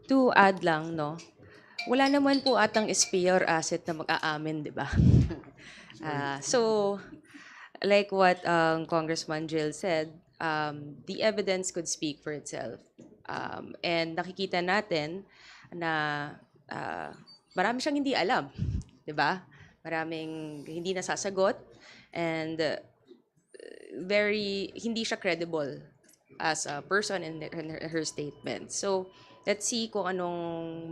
To add lang, no, wala naman po atang SPA or asset na mag-aamin, di ba? So, like what Congressman Jill said, the evidence could speak for itself. And nakikita natin na marami siyang hindi alam, di ba? Maraming hindi nasasagot and hindi siya credible as a person in her statement. So, let's see kung anong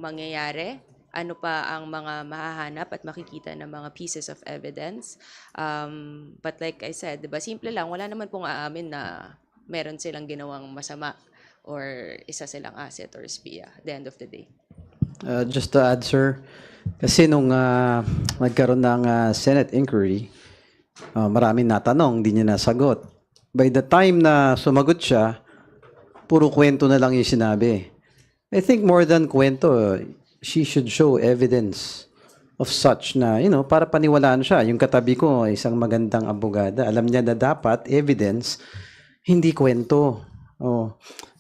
mangyayari, ano pa ang mga mahahanap at makikita ng mga pieces of evidence. But like I said, diba, simple lang, wala naman pong aamin na meron silang ginawang masama or isa silang asset or SPIA at the end of the day. Just to add, sir, kasi nung nagkaroon ng Senate inquiry, maraming natanong, hindi niya nasagot. By the time na sumagot siya, puro kwento na lang yung sinabi. I think more than kwento, she should show evidence of such na, para paniwalaan siya. Yung katabi ko, isang magandang abogada. Alam niya na dapat evidence, hindi kwento.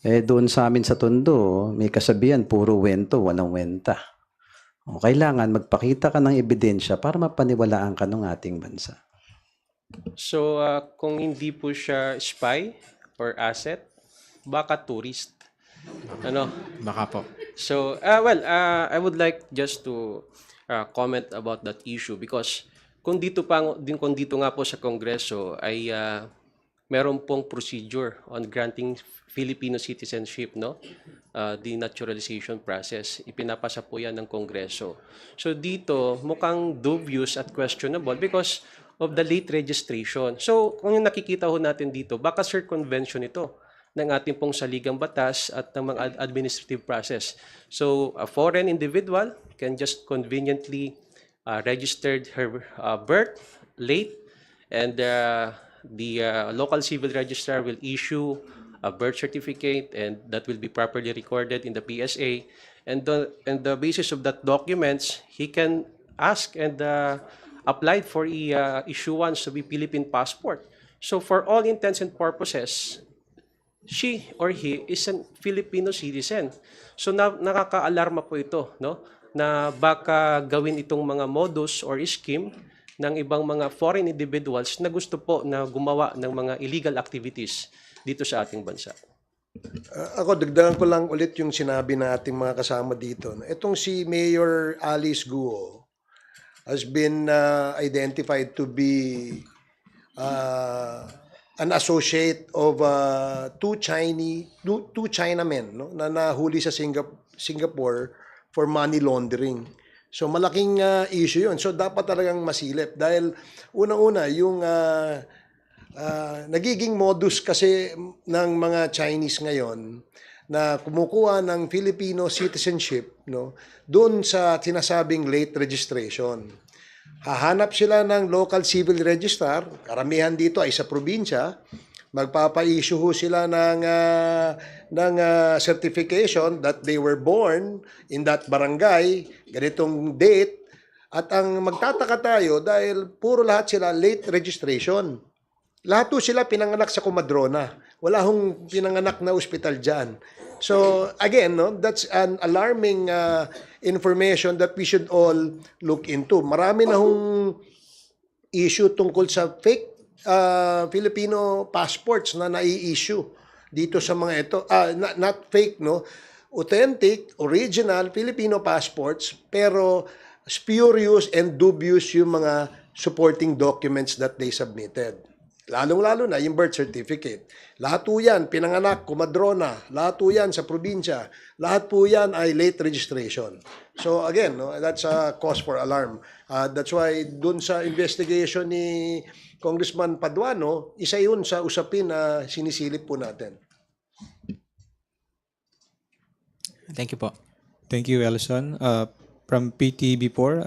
Doon sa amin sa Tondo, may kasabihan, puro wento, walang wenta. Kailangan magpakita ka ng ebidensya para mapaniwalaan ka ng ating bansa. So, kung hindi po siya spy or asset, baka tourist. Ano? Baka po. So, I would like just to comment about that issue because kung dito nga po sa Kongreso ay meron pong procedure on granting Filipino citizenship, no? The naturalization process. Ipinapasa po yan ng Kongreso. So dito, mukhang dubious at questionable because of the late registration. So kung yung nakikita ho natin dito, baka circumvention ito ng ating pong saligang batas at ng mga administrative process. So a foreign individual can just conveniently registered her birth late and the local civil registrar will issue a birth certificate and that will be properly recorded in the PSA. And the basis of that documents, he can ask and apply for issuance of a Philippine passport. So for all intents and purposes, she or he is a Filipino citizen. So nakaka-alarma po ito, no? Na baka gawin itong mga modus or scheme ng ibang mga foreign individuals na gusto po na gumawa ng mga illegal activities dito sa ating bansa. Ako, dagdagan ko lang ulit yung sinabi na ating mga kasama dito. Itong si Mayor Alice Guo has been identified to be an associate of two Chinamen, no, na nahuli sa Singapore for money laundering. So malaking issue yun. So dapat talagang masilip dahil unang-una yung nagiging modus kasi ng mga Chinese ngayon na kumukuha ng Filipino citizenship, no, doon sa sinasabing late registration. Hahanap sila ng local civil registrar, karamihan dito ay sa probinsya, magpapa-issue sila ng certification that they were born in that barangay, ganitong date, at ang magtataka tayo dahil puro lahat sila late registration. Lahat po sila pinanganak sa Comadrona. Wala hong pinanganak na ospital dyan. So, again, no, that's an alarming information that we should all look into. Marami na hong issue tungkol sa fake Filipino passports na nai-issue dito sa mga ito. Not fake, no? Authentic, original Filipino passports, pero spurious and dubious yung mga supporting documents that they submitted. Lalong-lalo na yung birth certificate. Lahat po yan, pinanganak, Comadrona, lahat po yan sa probinsya, lahat po yan ay late registration. So again, no, that's a cause for alarm. That's why dun sa investigation ni Congressman Paduano, isa yun sa usapin na sinisilip po natin. Thank you po. Thank you, Ellison. From PTB4,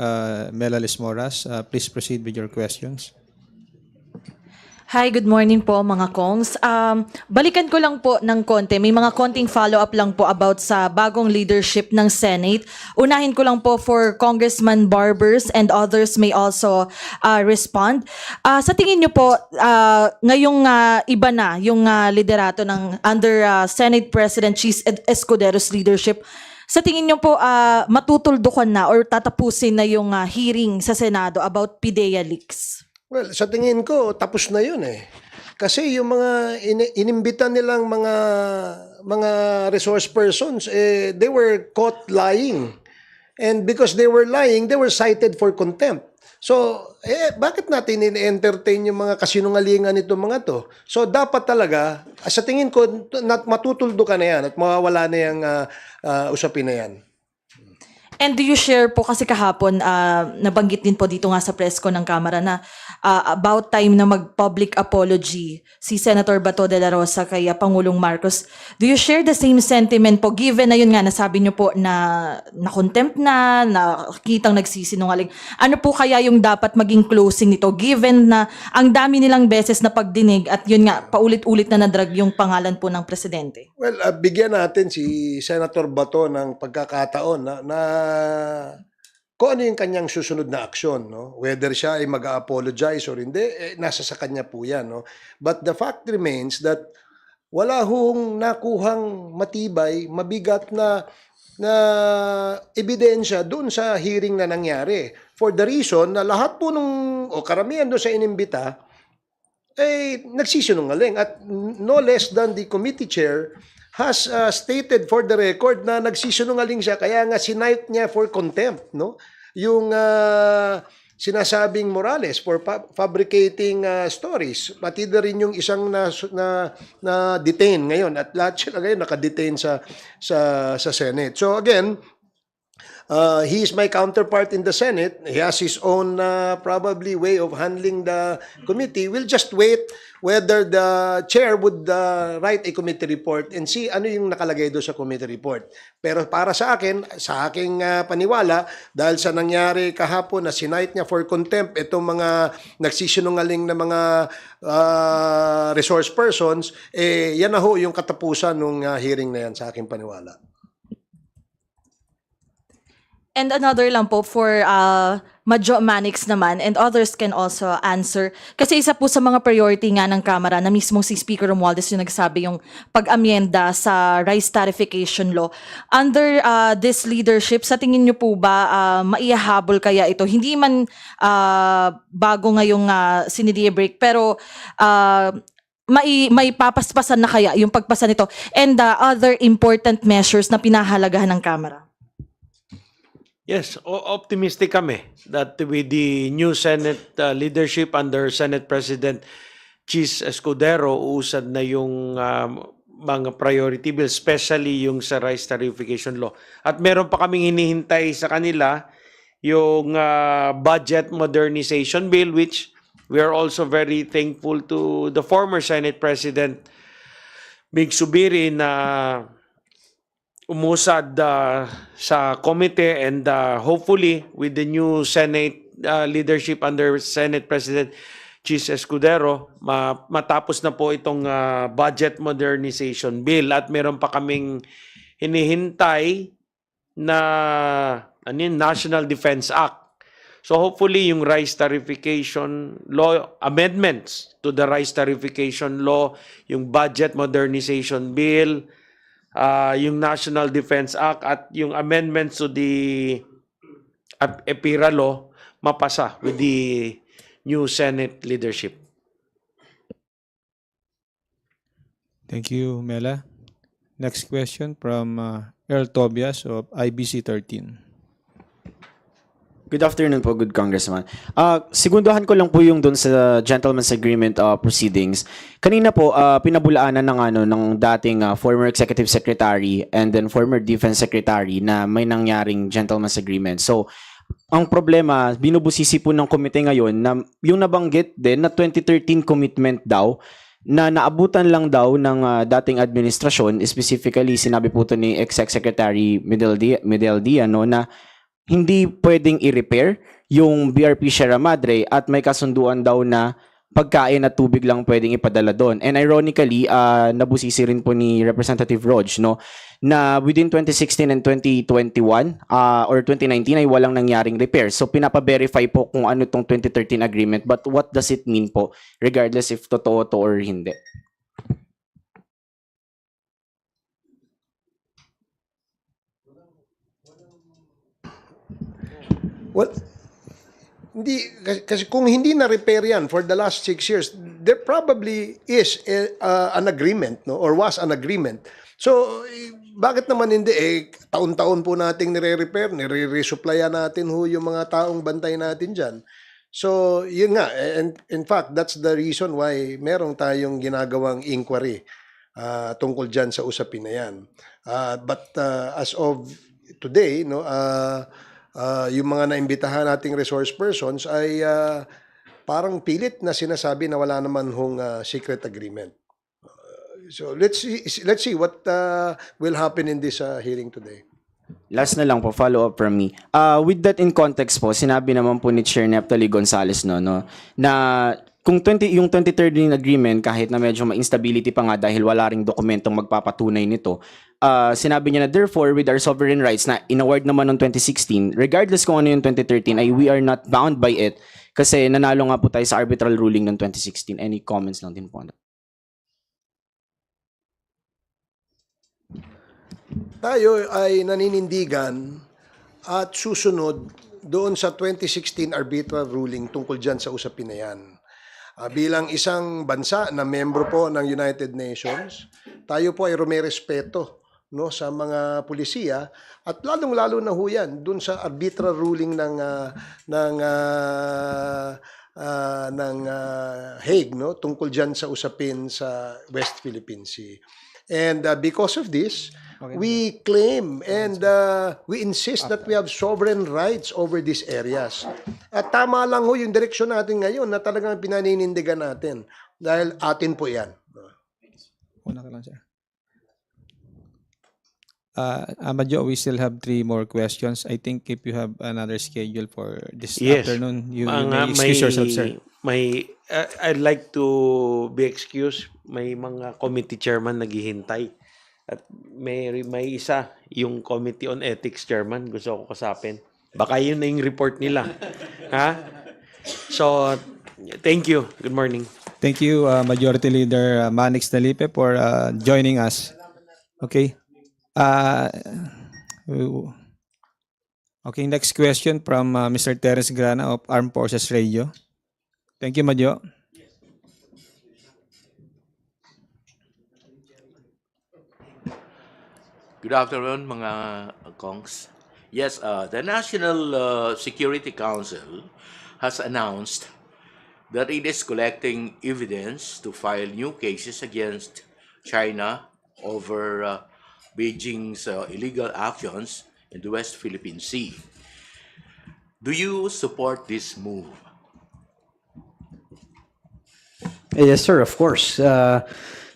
Melalis Moras, please proceed with your questions. Hi, good morning po mga Kongs. Balikan ko lang po ng konti. May mga konting follow-up lang po about sa bagong leadership ng Senate. Unahin ko lang po for Congressman Barbers and others may also respond. Sa tingin niyo po, ngayong iba na yung liderato ng under Senate President Chis Escudero's leadership, Sa tingin niyo po, matutuldukan na or tatapusin na yung hearing sa Senado about PIDEA leaks? Well, sa tingin ko, tapos na yun eh. Kasi yung mga inimbitan nilang mga resource persons, they were caught lying. And because they were lying, they were cited for contempt. So, bakit natin in-entertain yung mga kasinungalingan nitong mga to? So, dapat talaga, sa tingin ko, matutuldo ka na yan at mawawala na yung usapin na yan. And do you share po kasi kahapon, nabanggit din po dito nga sa press ko ng Kamara na about time na mag-public apology si Senator Bato de la Rosa kay Pangulong Marcos. Do you share the same sentiment po given na yun nga nasabi niyo po na na-contempt na, nakitang nagsisinungaling? Ano po kaya yung dapat maging closing nito given na ang dami nilang beses na pagdinig at yun nga paulit-ulit na nadrag yung pangalan po ng presidente? Well, bigyan natin si Senator Bato ng pagkakataon na kung ano yung kanyang susunod na aksyon, no? Whether siya ay mag-apologize or hindi, nasa sa kanya po yan, no? But the fact remains that wala hong nakuhang matibay, mabigat na ebidensya doon sa hearing na nangyari. For the reason na lahat po o karamihan doon sa inimbita, nagsisinungaling. At no less than the committee chair has stated for the record na nagsisinungaling siya kaya nga sinight niya for contempt, no? Yung sinasabing Morales for fabricating stories, pati na rin yung isang na detain ngayon at lahat sila ngayon naka-detain sa Senate. So again, he is my counterpart in the Senate. He has his own probably way of handling the committee. We'll just wait whether the chair would write a committee report and see ano yung nakalagay doon sa committee report. Pero para sa akin, sa aking paniwala, dahil sa nangyari kahapon na sinight niya for contempt itong mga nagsisinungaling na mga resource persons, yan na ho yung katapusan ng hearing na yan sa aking paniwala. And another lang po for Madjo Manix naman and others can also answer. Kasi isa po sa mga priority nga ng Kamara na mismo si Speaker Romualdez yung nagsabi yung pag-amyenda sa rice tarification law. Under this leadership, sa tingin niyo po ba maihahabol kaya ito? Hindi man bago ngayong sinidie break pero may papaspasan na kaya yung pagpasa nito and other important measures na pinahalagahan ng Kamara? Yes, optimistic kami that with the new Senate leadership under Senate President Chis Escudero, uusad na yung mga priority bills, especially yung sa rice tarification law. At meron pa kaming hinihintay sa kanila yung budget modernization bill, which we are also very thankful to the former Senate President Mig Subiri na umusad sa committee and hopefully with the new Senate leadership under Senate President Chis Escudero, matapos na po itong budget modernization bill at meron pa kaming hinihintay na National Defense Act. So hopefully yung rice tarification law, amendments to the rice tarification law, yung budget modernization bill, yung National Defense Act at yung amendments to the EPIRA law mapasa with the new Senate leadership. Thank you, Mela. Next question from Earl Tobias of IBC 13. Good afternoon po, good congressman. Sigunduhan ko lang po yung doon sa gentleman's agreement proceedings. Kanina po pinabulaanan ng dating former executive secretary and then former defense secretary na may nangyaring gentleman's agreement. So, ang problema, binubusisi po ng komite ngayon na yung nabanggit din na 2013 commitment daw na naabutan lang daw ng dating administrasyon, specifically sinabi po ito ni Ex-Secretary Medeldia, no, na hindi pwedeng i-repair yung BRP Sierra Madre at may kasunduan daw na pagkain at tubig lang pwedeng ipadala doon. And ironically, nabusisi rin po ni Representative Rog, no, na within 2016 and 2021 or 2019 ay walang nangyaring repair. So pinapa-verify po kung ano itong 2013 agreement, but what does it mean po regardless if totoo to or hindi? Well, hindi, kasi kung hindi na-repair yan for the last 6 years, there probably is an agreement, no? Or was an agreement. So, bakit naman hindi? Taon-taon po nating nire-repair, nire-resupplyan natin ho yung mga taong bantay natin dyan. So, yun nga. And in fact, that's the reason why merong tayong ginagawang inquiry tungkol dyan sa usapin na yan. But as of today, no, yung mga naimbitahan nating resource persons ay parang pilit na sinasabi na wala naman hong secret agreement. So let's see what will happen in this hearing today. Last na lang po, follow up from me. With that in context po, sinabi naman po ni Chair Neftali Gonzales no, na kung yung 2013 agreement, kahit na medyo ma-instability pa nga dahil wala ring dokumentong magpapatunay nito, sinabi niya na therefore with our sovereign rights na inaward naman noong 2016, regardless kung ano yung 2013, ay we are not bound by it kasi nanalo nga po tayo sa arbitral ruling ng 2016. Any comments lang din po? Tayo ay naninindigan at susunod doon sa 2016 arbitral ruling tungkol dyan sa usapin na yan. Bilang isang bansa na membro po ng United Nations, tayo po ay rumerespeto, no, sa mga pulisiya at lalong-lalo na ho yan doon sa arbitral ruling ng Hague, no, tungkol dyan sa usapin sa West Philippine Sea. And because of this, we claim and we insist that we have sovereign rights over these areas. At tama lang ho yung direksyon natin ngayon na talagang pinaninindigan natin dahil atin po yan. Una ka lang, sir. Amadjo, we still have 3 more questions. I think if you have another schedule for this afternoon, you may excuse yourself, sir. I'd like to be excused. May mga committee chairman naghihintay. At may isa, yung Committee on Ethics chairman, gusto ko kasapin. Baka yun na yung report nila. Ha? So, thank you. Good morning. Thank you, Majority Leader Manix Dalipe, for joining us. Okay. Okay, next question from Mr. Terence Grana of Armed Forces Radio. Thank you, Madjo. Good afternoon, mga kongs. Yes, the National Security Council has announced that it is collecting evidence to file new cases against China over Beijing's illegal actions in the West Philippine Sea. Do you support this move? Yes, sir, of course.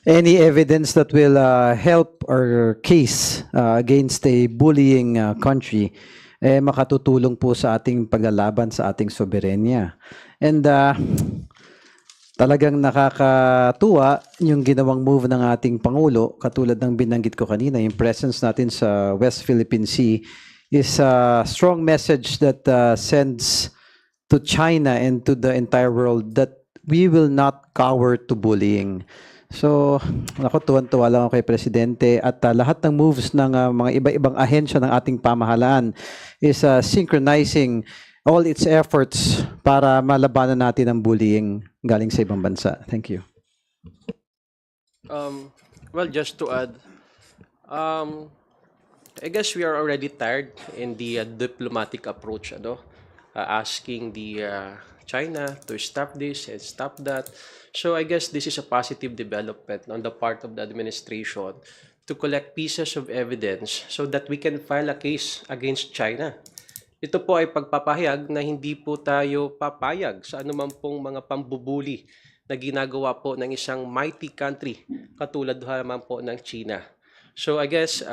Any evidence that will help our case against a bullying country, makatutulong po sa ating paglalaban sa ating soberenya. And talagang nakakatuwa yung ginawang move ng ating Pangulo, katulad ng binanggit ko kanina, yung presence natin sa West Philippine Sea is a strong message that sends to China and to the entire world that we will not cower to bullying. So, ako tuwan-tuwa lang ako kay Presidente at lahat ng moves ng mga iba-ibang ahensya ng ating pamahalaan is synchronizing all its efforts para malabanan natin ang bullying galing sa ibang bansa. Thank you. Well, just to add, I guess we are already tired in the diplomatic approach, asking the China to stop this and stop that. So I guess this is a positive development on the part of the administration to collect pieces of evidence so that we can file a case against China. Ito po ay pagpapahayag na hindi po tayo papayag sa anuman pong mga pambubuli na ginagawa po ng isang mighty country katulad naman po ng China. So I guess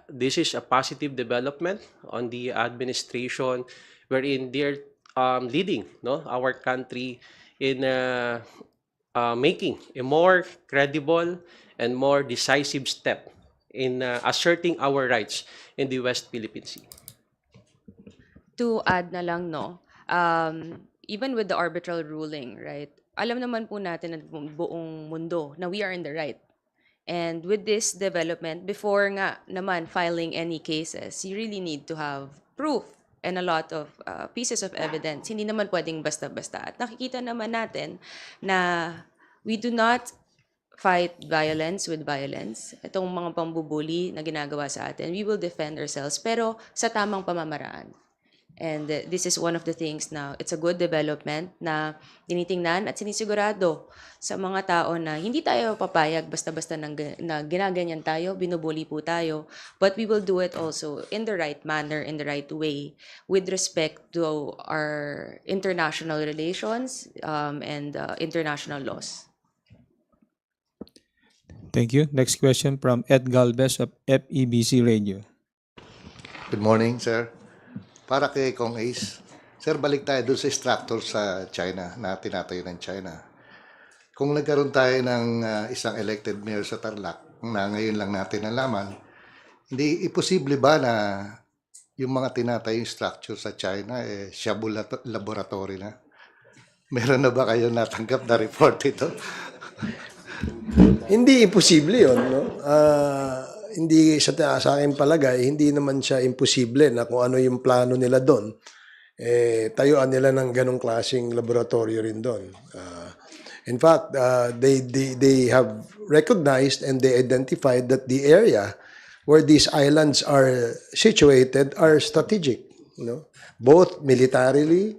this is a positive development on the administration wherein they're leading our country in making a more credible and more decisive step in asserting our rights in the West Philippine Sea. To add na lang, even with the arbitral ruling, right? Alam naman po natin ng buong mundo na we are in the right. And with this development, before nga naman filing any cases, you really need to have proof and a lot of pieces of evidence. Hindi naman pwedeng basta-basta. At nakikita naman natin na we do not fight violence with violence. Itong mga pambubuli na ginagawa sa atin, we will defend ourselves, pero sa tamang pamamaraan. And this is one of the things now, it's a good development na tinitingnan at sinisigurado sa mga tao na hindi tayo papayag basta-basta na ginaganyan tayo, binubuli po tayo, but we will do it also in the right manner, in the right way, with respect to our international relations and international laws. Thank you. Next question from Ed Galvez of FEBC Radio. Good morning, sir. Para kay Kong Ace, sir, balik tayo doon sa structure sa China na tinatayo ng China. Kung nagkaroon tayo ng isang elected mayor sa Tarlac na ngayon lang natin nalaman, hindi imposible ba na yung mga tinatayong structure sa China shabu laboratory na? Meron na ba kayo natanggap na report ito? Hindi imposible yun, no? Hindi sa akin palagay, hindi naman siya imposible na kung ano yung plano nila doon, tayuan nila ng ganong klaseng laboratorio rin doon. In fact, they have recognized and they identified that the area where these islands are situated are strategic, you know, both militarily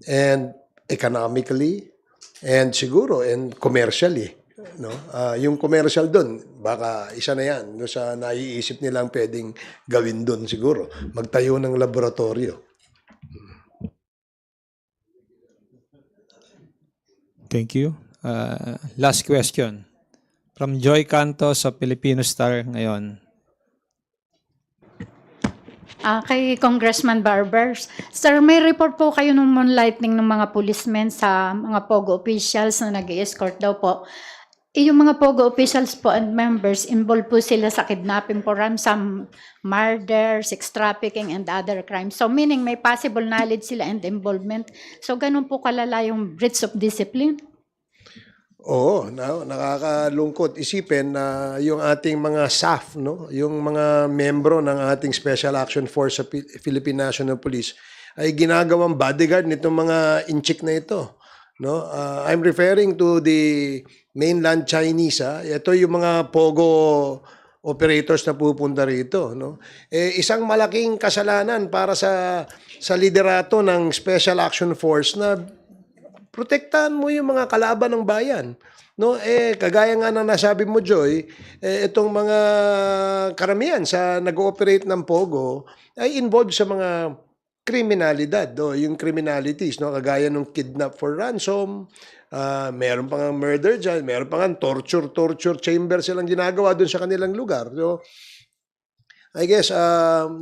and economically and siguro and commercially. No, yung commercial doon, baka isa na yan no, sa naiisip nilang pwedeng gawin doon siguro, magtayo ng laboratorio. Thank you. Last question from Joy Cantos of Filipino Star ngayon. Kay Congressman Barbers. Sir, may report po kayo ng moonlighting ng mga policemen sa mga POGO officials na nag-escort daw po. Yung mga POGO officials po and members, involved po sila sa kidnapping for ransom, murder, sex trafficking, and other crimes. So meaning may possible knowledge sila and involvement. So ganun po kalala yung breach of discipline? Oo, nakakalungkot isipin na yung ating mga SAF, no, yung mga membro ng ating Special Action Force sa Philippine National Police ay ginagawang bodyguard nitong mga inchik na ito. No, I'm referring to the mainland Chinese. Ito yung mga POGO operators na pupunta rito. No? Isang malaking kasalanan para sa liderato ng Special Action Force na protektahan mo yung mga kalaban ng bayan. No, kagaya nga ng nasabi mo, Joy, itong mga karamihan sa nag-ooperate ng POGO ay involved sa mga kriminalidad, yung criminalities, no, kagaya ng kidnap for ransom, meron pang murder dyan, meron pang torture chamber silang ginagawa doon sa kanilang lugar. So, I guess,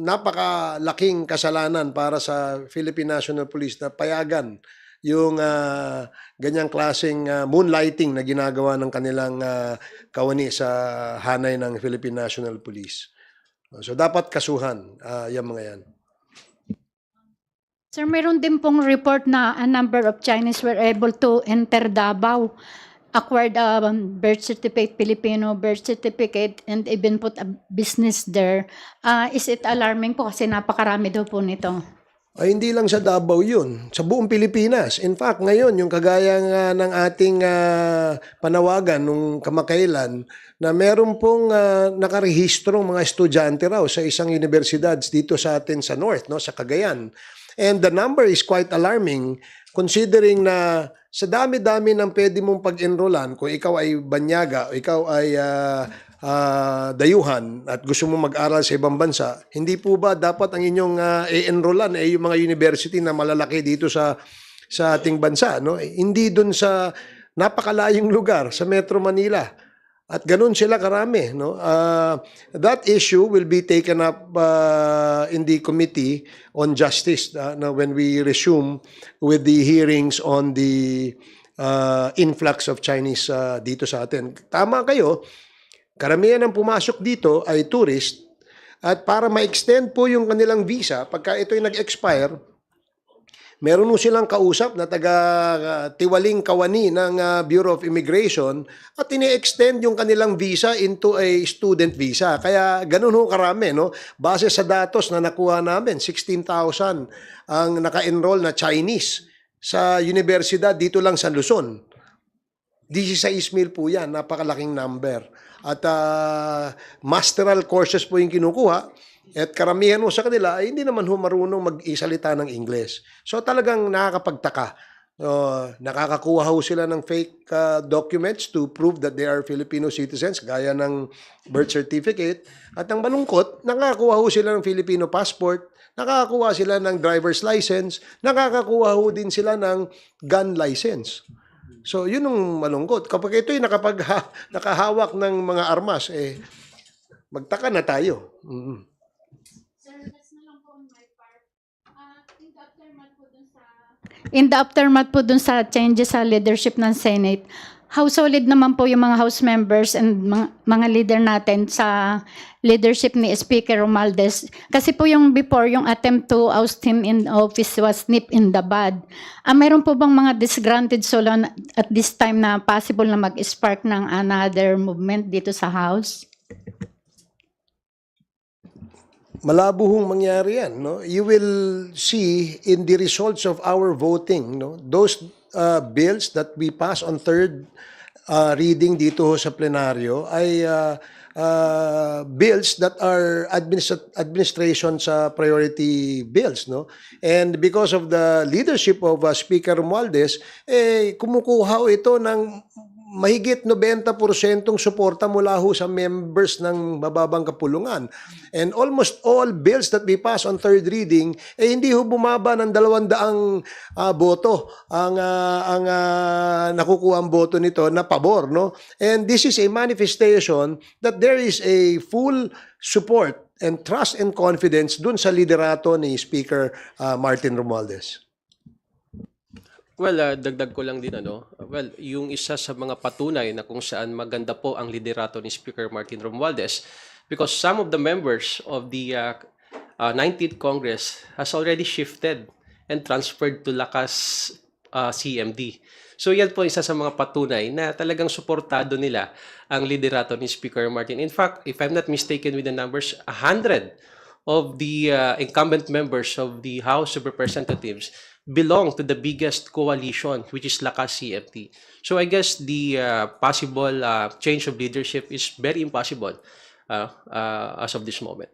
napakalaking kasalanan para sa Philippine National Police na payagan yung ganyang klaseng moonlighting na ginagawa ng kanilang kawani sa hanay ng Philippine National Police. So, dapat kasuhan yung mga yan. Sir, mayroon din pong report na a number of Chinese were able to enter Davao, acquired a birth certificate, Filipino birth certificate, and even put a business there. Is it alarming po kasi napakarami daw po nito? Ay, hindi lang sa Davao yun, sa buong Pilipinas. In fact, ngayon, yung kagaya nga ng ating panawagan nung kamakailan, na meron pong nakarehistrong mga estudyante raw sa isang universidad dito sa atin sa North, no, sa Cagayan. And the number is quite alarming considering na sa dami-dami ng pwede mong pag-enrollan, kung ikaw ay banyaga o ikaw ay dayuhan at gusto mo mag-aral sa ibang bansa, hindi po ba dapat ang inyong i-enrollan yung mga university na malalaki dito sa ating bansa, no? Hindi dun sa napakalayong lugar sa Metro Manila. At ganun sila karami, no? That issue will be taken up in the Committee on Justice when we resume with the hearings on the influx of Chinese dito sa atin. Tama kayo, karamihan ng pumasok dito ay tourist at para ma-extend po yung kanilang visa, pagka ito'y nag-expire, meron mo silang kausap na taga-tiwaling kawani ng Bureau of Immigration at ini-extend yung kanilang visa into a student visa. Kaya ganun ho karami, no? Base sa datos na nakuha namin, 16,000 ang naka-enroll na Chinese sa universidad dito lang sa Luzon. 16,000 po yan, napakalaking number. At masteral courses po yung kinukuha. At karamihan mo sa kanila ay hindi naman marunong mag-isalita ng Ingles. So talagang nakakapagtaka. Nakakakuha ho sila ng fake documents to prove that they are Filipino citizens, gaya ng birth certificate. At ang malungkot, nakakakuha ho sila ng Filipino passport, nakakakuha sila ng driver's license, nakakakuha ho din sila ng gun license. So yun ang malungkot. Kapag ito'y nakahawak ng mga armas, magtaka na tayo. In the aftermath po dun sa changes sa leadership ng Senate, how solid naman po yung mga House members and mga leader natin sa leadership ni Speaker Romualdez. Kasi po yung before, yung attempt to oust him in office was nip in the bud. Mayroon po bang mga disgruntled solo at this time na possible na mag-spark ng another movement dito sa House? Malabo hong mangyari yan, no? You will see in the results of our voting, no? Those bills that we pass on third reading dito sa plenaryo ay bills that are administration sa priority bills, no? And because of the leadership of Speaker Romualdez, kumukuha ito ng mahigit 90% suporta mula ho sa members ng mababang kapulungan. And almost all bills that we pass on third reading, hindi ho bumaba ng 200 boto ang nakukuha ang boto nito na pabor, no? And this is a manifestation that there is a full support and trust and confidence dun sa liderato ni Speaker Martin Romualdez. Well, dagdag ko lang din yung isa sa mga patunay na kung saan maganda po ang liderato ni Speaker Martin Romualdez, because some of the members of the 19th Congress has already shifted and transferred to Lakas CMD. So yan po isa sa mga patunay na talagang suportado nila ang liderato ni Speaker Martin. In fact, if I'm not mistaken with the numbers, 100 of the incumbent members of the House of Representatives belong to the biggest coalition, which is Lakas CMD. So I guess the possible change of leadership is very impossible as of this moment.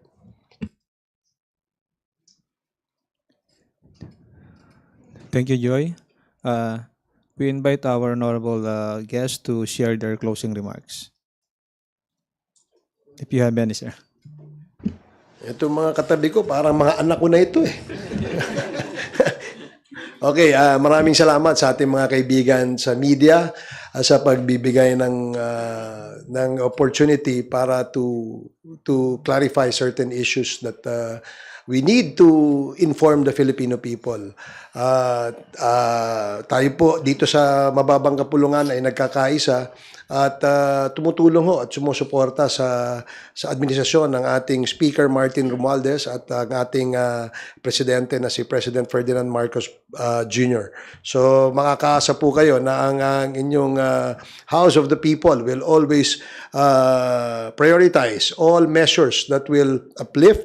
Thank you, Joy. We invite our honorable guests to share their closing remarks. If you have any, sir. Ito mga katabi ko, parang mga anak ko na ito eh. Okay, maraming salamat sa ating mga kaibigan sa media sa pagbibigay ng opportunity para to clarify certain issues that we need to inform the Filipino people. Tayo po dito sa Mababang Kapulungan ay nagkakaisa at tumutulong ho at sumusuporta sa administrasyon ng ating Speaker Martin Romualdez at ang ating presidente na si President Ferdinand Marcos Jr. So makakaasa po kayo na ang inyong House of the People will always prioritize all measures that will uplift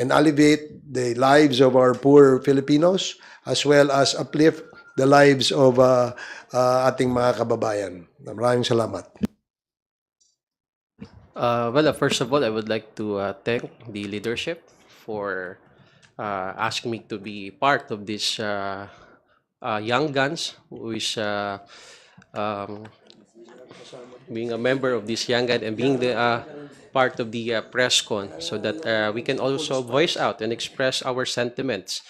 and alleviate the lives of our poor Filipinos as well as uplift the lives of ating mga kababayan. Maraming salamat. Well, first of all, I would like to thank the leadership for asking me to be part of this young guns, who is being a member of this young gun and being the part of the press con, so that we can also voice out and express our sentiments.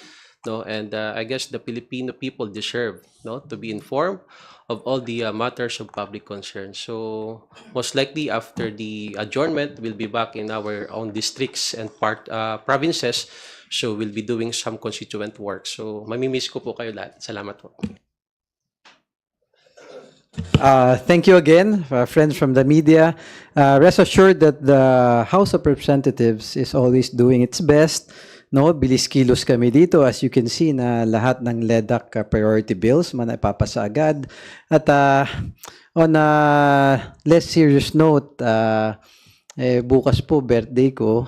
No, and I guess the Filipino people deserve to be informed of all the matters of public concern. So most likely after the adjournment, we'll be back in our own districts and provinces. So we'll be doing some constituent work. So mamimiss ko po kayo lahat. Salamat po. Thank you again, friends from the media. Rest assured that the House of Representatives is always doing its best No, bilis kilos kami dito. As you can see na lahat ng LEDAC priority bills ipapasa agad. At on a less serious note, bukas po birthday ko.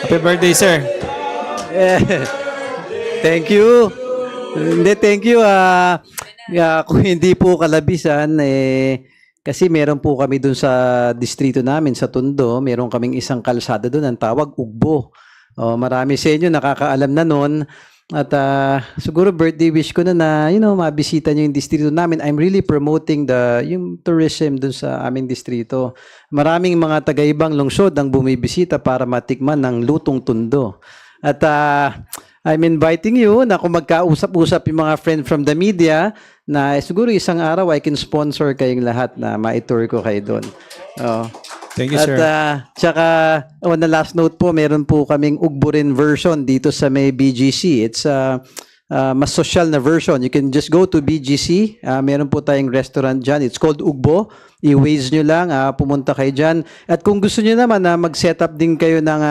Happy birthday, sir. Thank you. Hindi, thank you. Kung hindi po kalabisan, kasi meron po kami dun sa distrito namin, sa Tondo, meron kaming isang kalsada dun, ang tawag Ugbo. Marami sa inyo nakakaalam na nun. At siguro birthday wish ko na mabisita nyo yung distrito namin. I'm really promoting yung tourism dun sa aming distrito. Maraming mga taga-ibang lungsod ang bumibisita para matikman ng lutong Tondo. At I'm inviting you na kung magkausap-usap yung mga friend from the media na siguro isang araw I can sponsor kayong lahat na ma-tour ko kayo doon. Thank you, sir. At tsaka, on the last note po, meron po kaming Ugbo rin version dito sa may BGC. It's mas social na version. You can just go to BGC. Meron po tayong restaurant dyan. It's called Ugbo. I-waze nyo lang, pumunta kayo dyan. At kung gusto nyo naman na mag-set up din kayo ng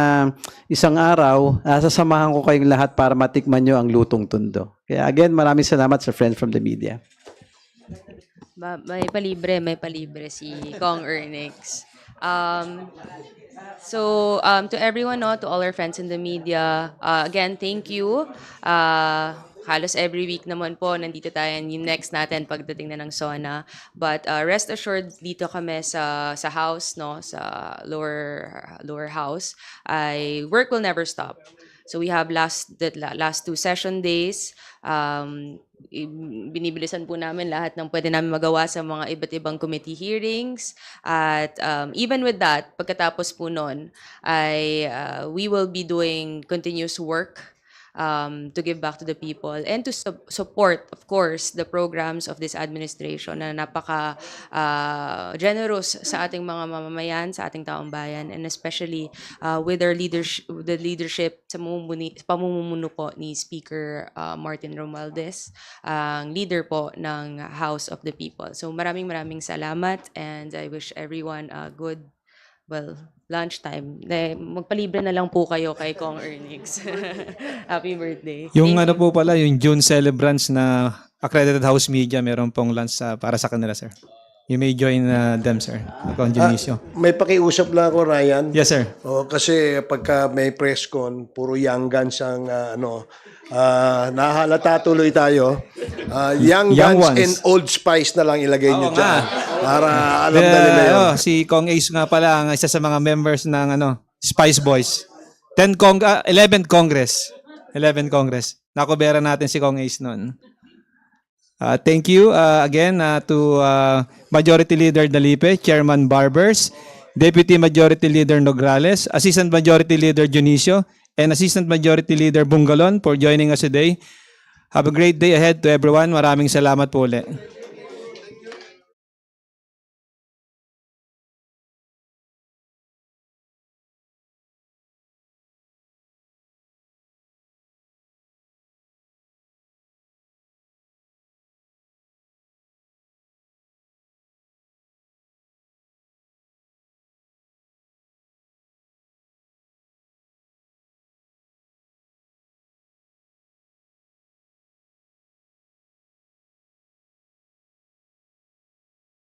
isang araw, sasamahan ko kayong lahat para matikman nyo ang lutong Tondo. Kaya again, maraming salamat sa friends from the media. May palibre si Kong Ernix. To everyone, to all our friends in the media, again, thank you. Halos every week naman po, nandito tayo yung next natin pagdating na ng SONA. But rest assured, dito kami sa house, sa lower house, work will never stop. So we have the last 2 session days. Binibilisan po namin lahat ng pwede namin magawa sa mga iba't ibang committee hearings. At even with that, pagkatapos po nun, we will be doing continuous work to give back to the people and to support, of course, the programs of this administration na napaka generous sa ating mga mamamayan, sa ating taong bayan, and especially with our leadership sa pamumuno po ni Speaker Martin Romualdez, ang leader po ng House of the People. So maraming salamat, and I wish everyone a good lunchtime. Magpalibre na lang po kayo kay Kong Ernix. Happy birthday. Yung Thank you. po pala, yung June celebrants na accredited house media, meron pong lunch para sa kanila, sir. You may join them, sir. Kong Dionisio. May pakiusap lang ako, Ryan. Yes, sir. Kasi pagka may press con, puro young guns ang nahalata tuloy tayo. Young Young guns ones. and Old Spice na lang ilagay nyo Oo dyan. nga. Para alam na nila yun. Si Kong Ace nga pala ang isa sa mga members ng Spice Boys. 11th Congress. 11th Congress. Nakobera natin si Kong Ace noon. Thank you again to Majority Leader Dalipe, Chairman Barbers, Deputy Majority Leader Nograles, Assistant Majority Leader Dionisio, and Assistant Majority Leader Bungalon for joining us today. Have a great day ahead to everyone. Maraming salamat po ulit.